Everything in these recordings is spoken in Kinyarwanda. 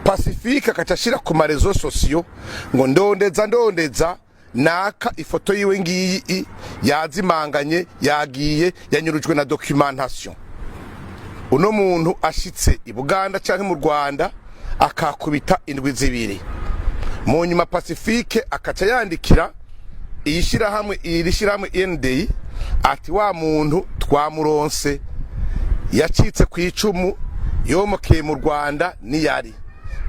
Pacifique akacashira ku marezo sosiyo ngo ndondeza naka ifoto yiwe ngiyi yazimanganye yagiye yanyurujwe na documentation. Uno muntu ashitse i Buganda canke mu Rwanda akakubita indwi zibiri. Mu nyuma Pacifique akaca yandikira irishirahamwe NDI ati wa muntu twamuronse yacitse ku icumu yomokeye mu Rwanda niyari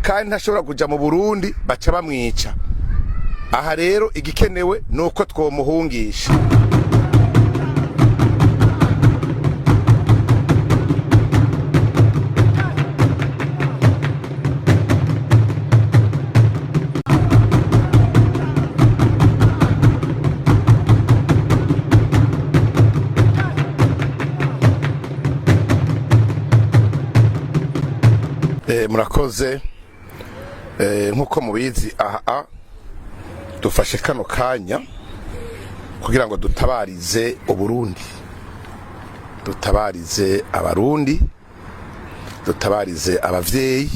kandi ntashobora kuja mu Burundi baca bamwica. Aha rero igikenewe nuko twomuhungisha. Murakoze nkuko mubizi aha dufashe kano kanya kugira ngo dutabarize Uburundi, dutabarize abarundi, dutabarize abavyeyi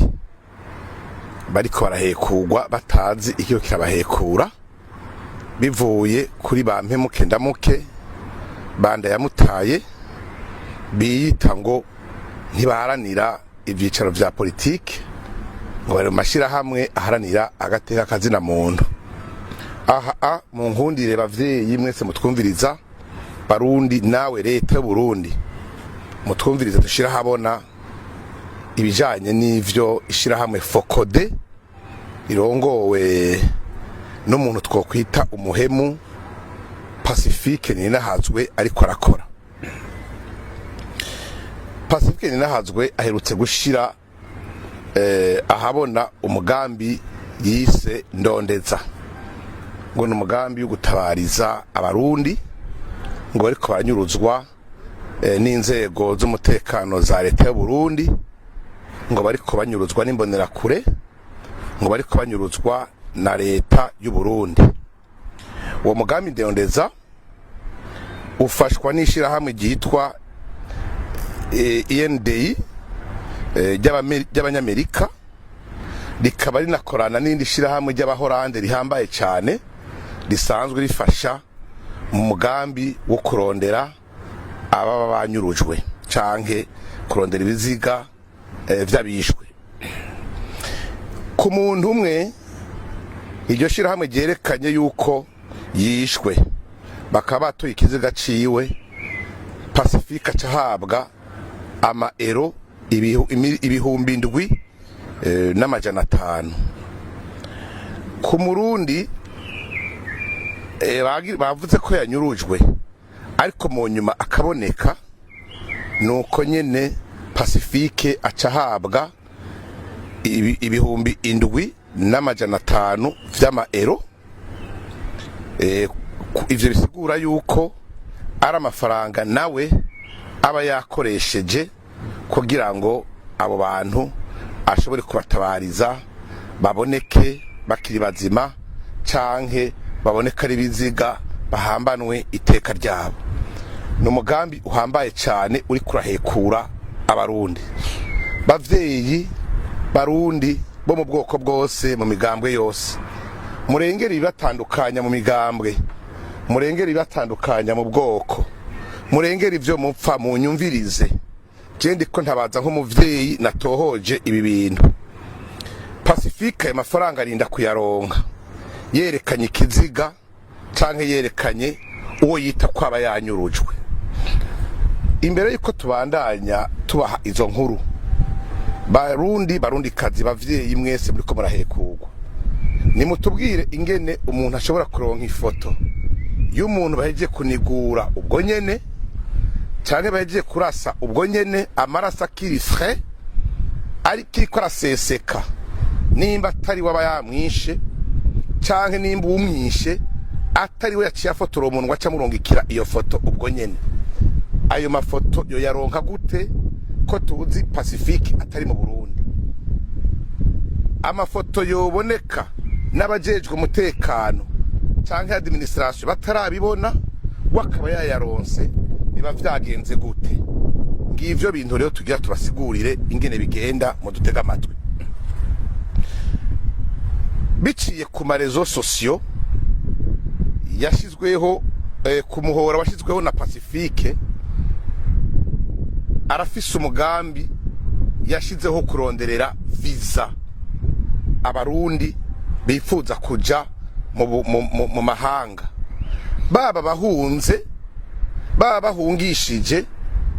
bariko barahekugwa batazi ikiyo kirabahekura bivuye kuri ba mpemuke ndamuke banda yamutaye biyita ngo ntibaharanira ibyicaro vya politike ngo bari mashira hamwe aharanira agateka kazina muntu. Aha mu nkundire bavyeyi mwese mutwumviriza barundi nawe leta y'u Burundi mutwumviriza dushira habona ibijanye n'ivyo ishira hamwe Fokode irongowe n'umuntu twokwita umuhemu Pacifique Ninahazwe ariko arakora. Pacifique Ninahazwe aherutse gushira ahabona umugambi yise ndondeza ngo n'umugambi wo gutabariza abarundi ngo ariko baranyuruzwa n'inzego z'umutekano za leta y'u Burundi ngo bariko banyuruzwa n'imbonera kure ngo bariko banyuruzwa na leta y'u Burundi. Uwo mugambi ndondeza ufashwa n'ishira hamwe ryitwa ENDI ry'abanyamerika rikaba rinakorana n'indi shira hamwe ry'abahorande rihambaye cyane risanzwe rifasha mu mugambi wo kurondera ababa banyurujwe canke kurondera ibiziga vy'abishwe. Ku muntu umwe iryo shira hamwe ryerekanye yuko yishwe bakaba batoye ikiziga ciwe Pacifique acahabwa amaero ibihumbi ndwi n'amajana 5. Ku Murundi bavuze ko yanyurujwe ariko mu nyuma akaboneka nuko nyene Pacifique acahabwa ibihumbi indwi n'amajana 5 vy'amaero. Ivyo bisigura yuko ari amafaranga nawe aba yakoresheje kugira ngo abo bantu ashobore kubatabariza baboneke bakiri bazima canke baboneka ari biziga bahambanwe iteka ryabo. N'umugambi uhambaye cyane uri kurahekura abarundi bavyeyi barundi bo mu bwoko bwose mu migambwe yose murengeri batandukanya mu migambwe murengeri batandukanya mu bwoko murengeri ivyo mupfa mu nyumvirize jendi ko ntabaza nk'umuvyeyi natohoje ibi bintu. Pacifique amafaranga arinda kuyaronka yerekanye ikiziga canke yerekanye uwo yita kwaba yanyurujwe. Imbere yuko tubandanya tubaha izo nkuru barundi kazi bavyeyi mwese muriko murahekugwa nimutubwire ingene umuntu ashobora kuronka ifoto y'umuntu baheje kunigura ubwo nyene canke baheje kurasa ubwo nyene amarasa kiri frais ari kiriko araseseka nimba atari waba yamwishe canke nimba umwishe atari we yaciye afotora umuntu aca murongikira iyo foto ubwo nyene. Ayo mafoto yo yaronka gute ko tuzi Pacifique atari mu Burundi? Amafoto yoboneka n'abajejwe umutekano canke administration batarabibona wakaba yayaronse biba vyagenze gute? Ngivyo bintu rero tugira tubasigurire ingene bigenda mu dutega amatwi. biciye ku marezo sosiyo yashizweho ku muhora washizweho na Pacifique. Arafise umugambi yashizeho kuronderera visa abarundi bifuza kuja mu mahanga, baba bahunze, baba bahungishije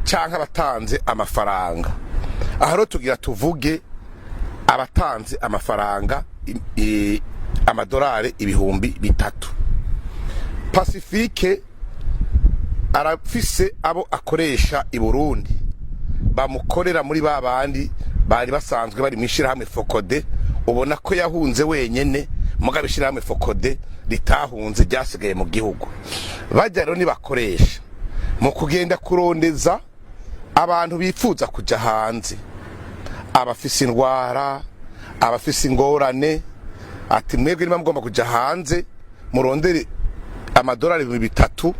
canke abatanze amafaranga. Aharo tugira tuvuge abatanze amafaranga amadolari 3,000. Pacifique arafise abo akoresha i Burundi bamukorera muri babandi bari basanzwe bari mwishira hamwe Fokode. Ubona ko yahunze wenyene, mugabe shira hamwe Fokode litahunze ryasigaye mu gihugu. Bajya rero ni bakoresha mu kugenda kurondeza abantu bifuza kuja hanze, abafise indwara, abafise ingorane, ati mwebwe niba mugomba kuja hanze murondere amadolari 3,000,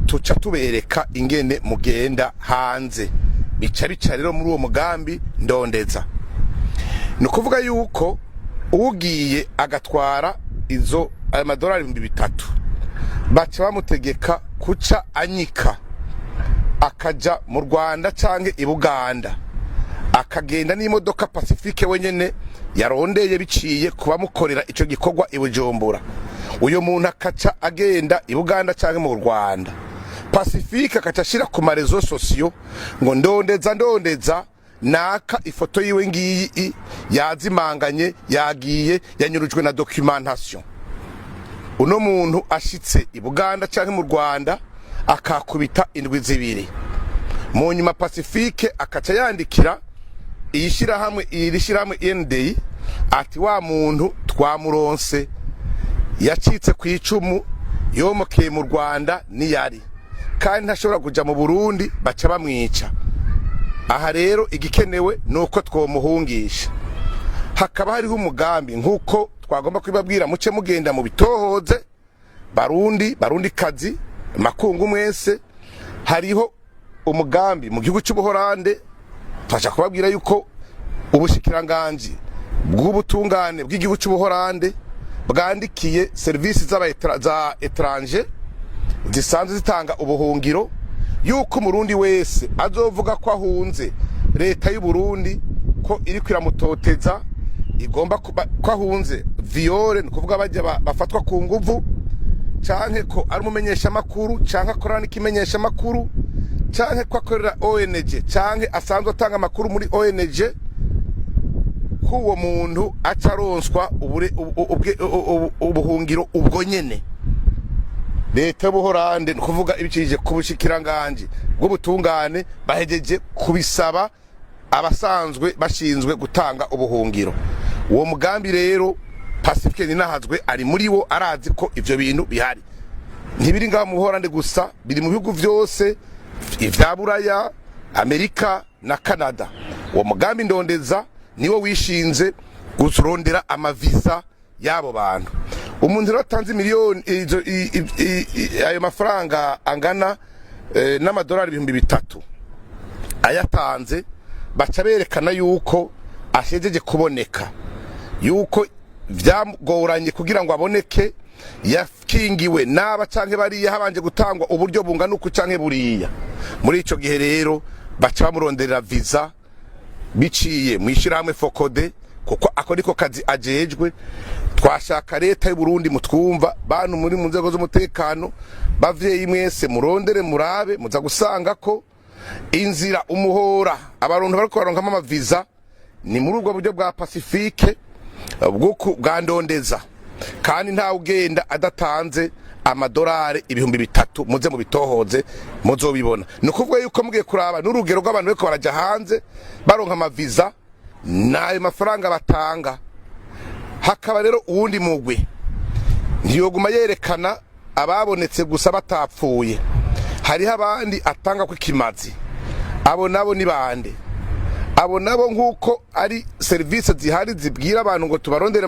tuca tubereka ingene mugenda hanze. Bica rero muri uwo mugambi ndondeza. Nukuvuga yuko ugiye agatwara izo amadolari 3,000 baca bamutegeka kuca anyika akaja mu Rwanda canke i Buganda, akagenda n'imodoka Pacifique wenyene yarondeye biciye kuba mukorera ico gikorwa i Bujumbura. Uyo muntu akaca agenda i Buganda canke mu Rwanda, Pacifique akaca ashira ku marezo sosiyo ngo ndondeza naka ifoto yiwe ngiyi yazimanganye, yagiye yanyurujwe na documentation. Uno muntu ashitse i Buganda canke mu Rwanda akakubita indwi 2. Mu nyuma Pacifique akaca yandikira iyishira hamwe NDI ati wa muntu twamuronse yacitse ku icumu yomokeye mu Rwanda niyari kandi ntashobora kuja mu Burundi baca bamwica. Aha rero igikenewe nuko twomuhungisha. Hakaba hariho umugambi nkuko twagomba kwibabwira, muce mugenda mu bitohoze barundi kazi makungu mwese. Hariho umugambi mu gihugu cy'Ubuholande, twaje kubabwira yuko ubushikiranganji bw'ubutungane bw'igihugu cy'Ubuholande bwandikiye service za étranger zisanzwe zitanga ubuhungiro yuko umurundi wese azovuga ko ahunze leta y'u Burundi ko iri kwiramutoteza, igomba ko ahunze viole, nukuvuga bajya bafatwa ku nguvu, canke ko ari umumenyesha makuru canke akorana n'ikimenyesha makuru canke ko akorera ONG canke asanzwe atanga makuru muri ONG, ko uwo muntu acaronswa ubuhungiro ubwo nyene. Leta y'Ubuholande nukuvuga ibicije ku bushikiranganje bw'ubutungane bahejeje kubisaba abasanzwe bashinzwe gutanga ubuhungiro. Uwo mugambi rero Pacifique ninahazwe ari muri wo, arazi ko ivyo bintu bihari. Ntibiri ngaho mu Buholande gusa, biri mu bihugu vyose ivya Buraya, Amerika na Canada. Uwo mugambi ndondeza niwo wishinze gurondera amavisa yabo bantu. Umuntu ratanze miliyoni ayo mafaranga angana n'amadolari 3,000 ayatanze, baca berekana yuko ashejeje kuboneka, yuko vyagoranye kugira ngo aboneke, yakingiwe naba canke bariya habanje gutangwa uburyo bungana uku canke buriya. Muri ico gihe rero baca bamuronderera visa biciye mwishira hamwe Fokode, kuko akoriko kazi ajejwe. Twashaka leta y'u Burundi mutwumva, bantu muri mu nzego z'umutekano, bavyeyi mwese murondere murabe, muza gusanga ko inzira umuhora abarundi bariko baronka amaviza ni muri ubwo buryo bwa Pacifique bwa ndondeza, kandi nta ugenda adatanze amadolari 3,000. Muze mu bitohoze muzobibona. Nukuvuga yuko mugiye kuraba n'urugero rw'abantu bariko baraja hanze baronka amaviza nayo mafaranga batanga. Hakaba rero uwundi mugwe ntiyoguma yerekana ababonetse gusa batapfuye, hariho abandi atanga ko ikimazi. Abo nabo ni bande? Abo nabo nkuko ari service zihari zibwira abantu ngo tubarondere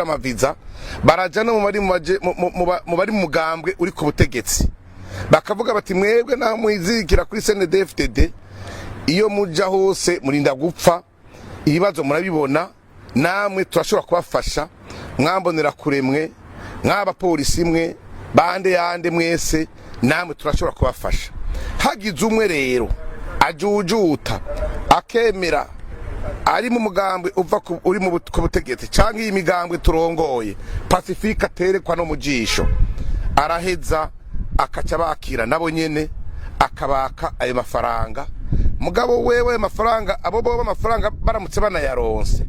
amaviza, barajana mu bari mu mugambwe uri ku butegetsi, bakavuga bati mwebwe naho muizikira kuri CNDD-FDD, iyo muja hose murinda gupfa, ibibazo murabibona, namwe turashobora kubafasha mwambonera kuremwe mwaba polisi imwe bande yande mwese namwe turashobora kubafasha. Hagize umwe rero ajujuta akemera ari mu mugambwe uva uri mu butegetsi cyangwa iyi migambwe turongoye Pacifique aterekwa no mujisho, araheza akaca bakira nabo nyene akabaka ayo mafaranga. Mugabo wewe mafaranga abo amafaranga baramutse banayaronse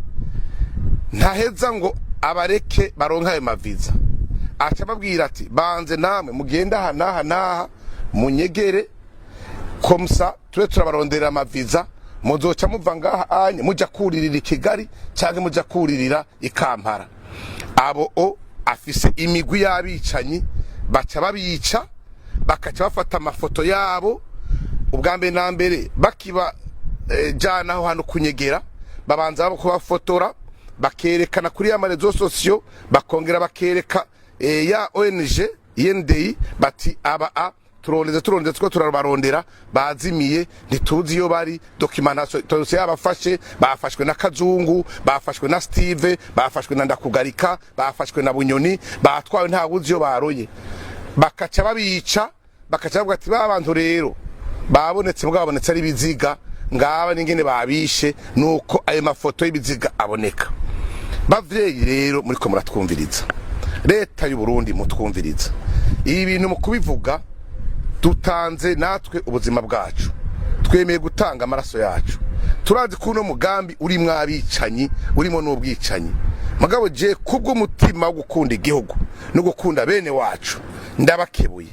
ntaheza ngo abareke baronka ayo maviza, aca babwira ati banze namwe mugenda hanaha munyegere komsa ture turabarondera amaviza muzoca muva ngaha anye muja kuririra Kigali cyangwa muja kuririra Kampala. Abo afise imigwi yabicanyi baca babica bakaca bafata amafoto yabo ubwambe na mbere bakiba jana aho hano kunyegera babanza kubafotora bakerekana kuri ya marezo sosio bakongera bakereka ya ONG INDI bati aba turondeze two turabarondera bazimiye ntituzi iyo bari. Documentation tose yabafashe bafashwe na Kazungu, bafashwe na Steve, bafashwe na Ndakugarika, bafashwe na Bunyoni, batwawe nta wuzi yo baroye, bakaca babica bakaca bavuga ati Abantu rero babonetse bwabonetse ari biziga ngaba ningene babishe nuko ayo mafoto y'ibiziga aboneka. Bavyeyi rero muri ko muratwumviriza, leta y'u Burundi mutwumviriza, ibi bintu mu kubivuga dutanze natwe ubuzima bwacu, twemeye gutanga amaraso yacu, turazi kuno mugambi uri mwabicanyi urimo n'ubwicanyi. Mugabo je kubwo mutima wo gukunda igihugu no gukunda bene wacu ndabakebuye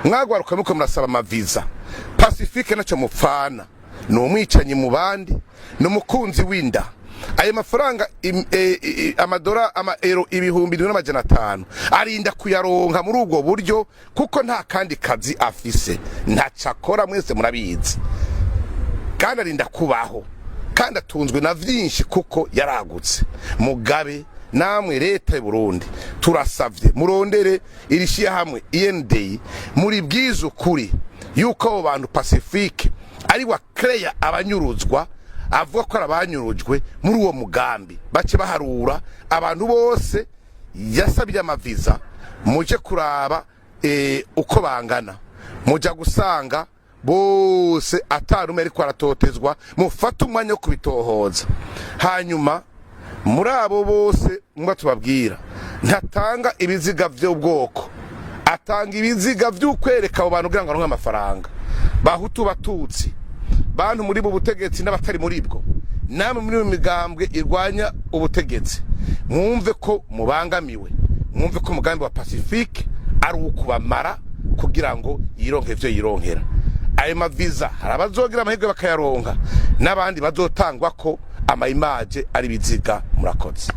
mwagwaruka muko murasaba amaviza. Pacifique naco mupfana no mwicanyi mu bandi no mukunzi winda. Ayo mafaranga amadora euro 1500 arinda kuyaronka muri ubwo buryo kuko nta kandi kazi afise, ntacakora mwese murabizi, kandi arinda kubaho kandi atunzwe na vyinshi kuko yaragutse. Mugabe namwe leta y'u Burundi turasavye murondere irishiye hamwe INDI muri bwizo kuri yuko abo bantu Pacifique ari wa kreya abanyuruzwa avuga ko arabanyurujwe muri uwo mugambi, bace baharura abantu bose yasabye amaviza muje kuraba uko bangana, muja gusanga bose atarume ariko aratotezwa, mufata umwanya wo kubitohoza. Hanyuma muri abo bose mwa tubabwira ntatanga ibiziga by'ubwoko, atanga ibiziga by'ukwereka abo bantu kugira ngo aronke amafaranga. Bahutu batutsi bantu muri butegetsi n'abatari muri bwo, namwe muri migambwe irwanya ubutegetsi, mwumve ko mubangamiwe, mwumve ko umugambi wa Pacifique ari ukubamara kugira ngo yironke ivyo yironkera. Ayo maviza harabazogira amahirwe bakayaronka, n'abandi bazotangwa ko ama image ari biziga. Murakoze.